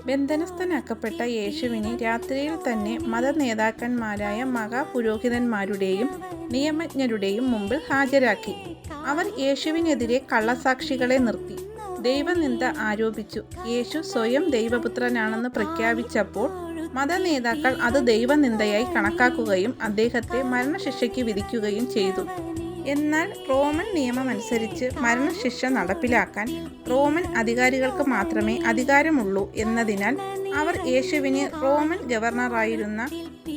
ബന്ധനസ്ഥനാക്കപ്പെട്ട യേശുവിനെ രാത്രിയിൽ തന്നെ മതനേതാക്കന്മാരായ മഹാപുരോഹിതന്മാരുടെയും നിയമജ്ഞരുടെയും മുമ്പിൽ ഹാജരാക്കി. അവർ യേശുവിനെതിരെ കള്ളസാക്ഷികളെ നിർത്തി ദൈവനിന്ദ ആരോപിച്ചു. യേശു സ്വയം ദൈവപുത്രനാണെന്ന് പ്രഖ്യാപിച്ചപ്പോൾ മതനേതാക്കൾ അത് ദൈവനിന്ദയായി കണക്കാക്കുകയും അദ്ദേഹത്തെ മരണശിക്ഷയ്ക്ക് വിധിക്കുകയും ചെയ്തു. എന്നാൽ റോമൻ നിയമമനുസരിച്ച് മരണശിക്ഷ നടപ്പിലാക്കാൻ റോമൻ അധികാരികൾക്ക് മാത്രമേ അധികാരമുള്ളൂ എന്നതിനാൽ അവർ യേശുവിനെ റോമൻ ഗവർണറായിരുന്ന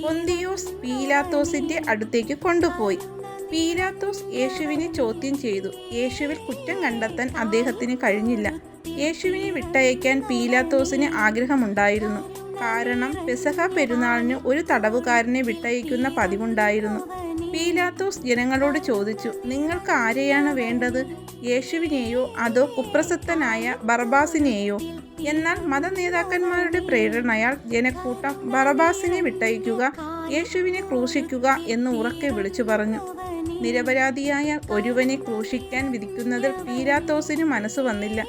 പൊന്തിയോസ് പീലാത്തോസിന്റെ അടുത്തേക്ക് കൊണ്ടുപോയി. പീലാത്തോസ് യേശുവിനെ ചോദ്യം ചെയ്തു. യേശുവിൽ കുറ്റം കണ്ടെത്താൻ അദ്ദേഹത്തിന് കഴിഞ്ഞില്ല. യേശുവിനെ വിട്ടയക്കാൻ പീലാത്തോസിന് ആഗ്രഹമുണ്ടായിരുന്നു. കാരണം പെസഹ പെരുന്നാളിന് ഒരു തടവുകാരനെ വിട്ടയക്കുന്ന പതിവുണ്ടായിരുന്നു. പീലാത്തോസ് ജനങ്ങളോട് ചോദിച്ചു, നിങ്ങൾക്ക് ആരെയാണ് വേണ്ടത്, യേശുവിനെയോ അതോ കുപ്രസിദ്ധനായ ബറബാസിനെയോ? എന്നാൽ മതനേതാക്കന്മാരുടെ പ്രേരണയാൽ ജനക്കൂട്ടം ബറബാസിനെ വിട്ടയക്കുക, യേശുവിനെ ക്രൂശിക്കുക എന്ന് ഉറക്കെ വിളിച്ചു പറഞ്ഞു. നിരപരാധിയായ ഒരുവനെ ക്രൂശിക്കാൻ വിധിക്കുന്നതിൽ പീലാത്തോസിന് മനസ്സ് വന്നില്ല.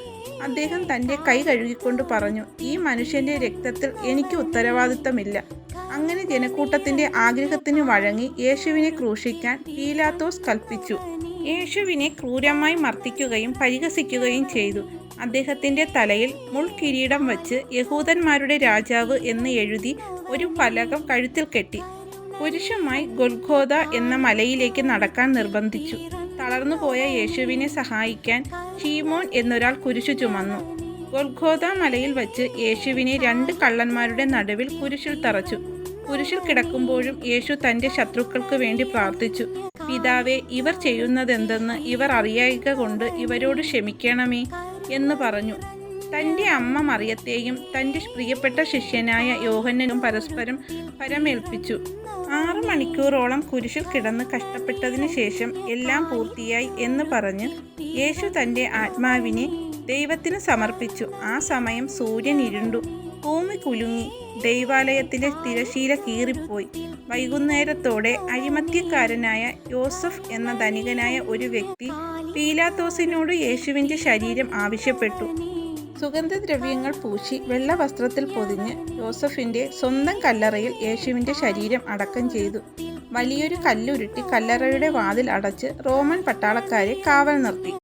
അദ്ദേഹം തൻ്റെ കൈ കഴുകിക്കൊണ്ട് പറഞ്ഞു, ഈ മനുഷ്യൻ്റെ രക്തത്തിൽ എനിക്ക് ഉത്തരവാദിത്തമില്ല. അങ്ങനെ ജനക്കൂട്ടത്തിൻ്റെ ആഗ്രഹത്തിന് വഴങ്ങി യേശുവിനെ ക്രൂശിക്കാൻ പീലാത്തോസ് കൽപ്പിച്ചു. യേശുവിനെ ക്രൂരമായി മർദ്ദിക്കുകയും പരിഹസിക്കുകയും ചെയ്തു. അദ്ദേഹത്തിൻ്റെ തലയിൽ മുൾക്കിരീടം വച്ച് യഹൂദന്മാരുടെ രാജാവ് എന്ന് എഴുതി ഒരു ഫലകം കഴുത്തിൽ കെട്ടി പുരുഷമായി ഗൊൽഗോഥ എന്ന മലയിലേക്ക് നടക്കാൻ നിർബന്ധിച്ചു. തളർന്നുപോയ യേശുവിനെ സഹായിക്കാൻ ഷീമോൻ എന്നൊരാൾ കുരിശു ചുമന്നു. ഗൊൽഗോഥ മലയിൽ വച്ച് യേശുവിനെ 2 കള്ളന്മാരുടെ നടുവിൽ കുരിശിൽ തറച്ചു. കുരിശിൽ കിടക്കുമ്പോഴും യേശു തൻ്റെ ശത്രുക്കൾക്ക് വേണ്ടി പ്രാർത്ഥിച്ചു. പിതാവേ, ഇവർ ചെയ്യുന്നതെന്തെന്ന് ഇവർ അറിയായിക കൊണ്ട് ഇവരോട് ക്ഷമിക്കണമേ എന്ന് പറഞ്ഞു. തൻ്റെ അമ്മ മറിയത്തെയും തൻ്റെ പ്രിയപ്പെട്ട ശിഷ്യനായ യോഹന്നനും പരസ്പരം പരമേൽപ്പിച്ചു. 6 മണിക്കൂറോളം കുരിശിൽ കിടന്ന് കഷ്ടപ്പെട്ടതിന് ശേഷം എല്ലാം പൂർത്തിയായി എന്ന് പറഞ്ഞ് യേശു തൻ്റെ ആത്മാവിനെ ദൈവത്തിന് സമർപ്പിച്ചു. ആ സമയം സൂര്യൻ ഇരുണ്ടു, ഭൂമി കുലുങ്ങി, ദൈവാലയത്തിലെ തിരശീല കീറിപ്പോയി. വൈകുന്നേരത്തോടെ അരിമത്യക്കാരനായ യോസഫ് എന്ന ധനികനായ ഒരു വ്യക്തി പീലാത്തോസിനോട് യേശുവിൻ്റെ ശരീരം ആവശ്യപ്പെട്ടു. സുഗന്ധദ്രവ്യങ്ങൾ പൂശി വെള്ള വസ്ത്രത്തിൽ പൊതിഞ്ഞ് യോസഫിൻ്റെ സ്വന്തം കല്ലറയിൽ യേശുവിൻ്റെ ശരീരം അടക്കം ചെയ്തു. വലിയൊരു കല്ലുരുട്ടി കല്ലറയുടെ വാതിൽ അടച്ച് റോമൻ പട്ടാളക്കാരെ കാവൽ നിർത്തി.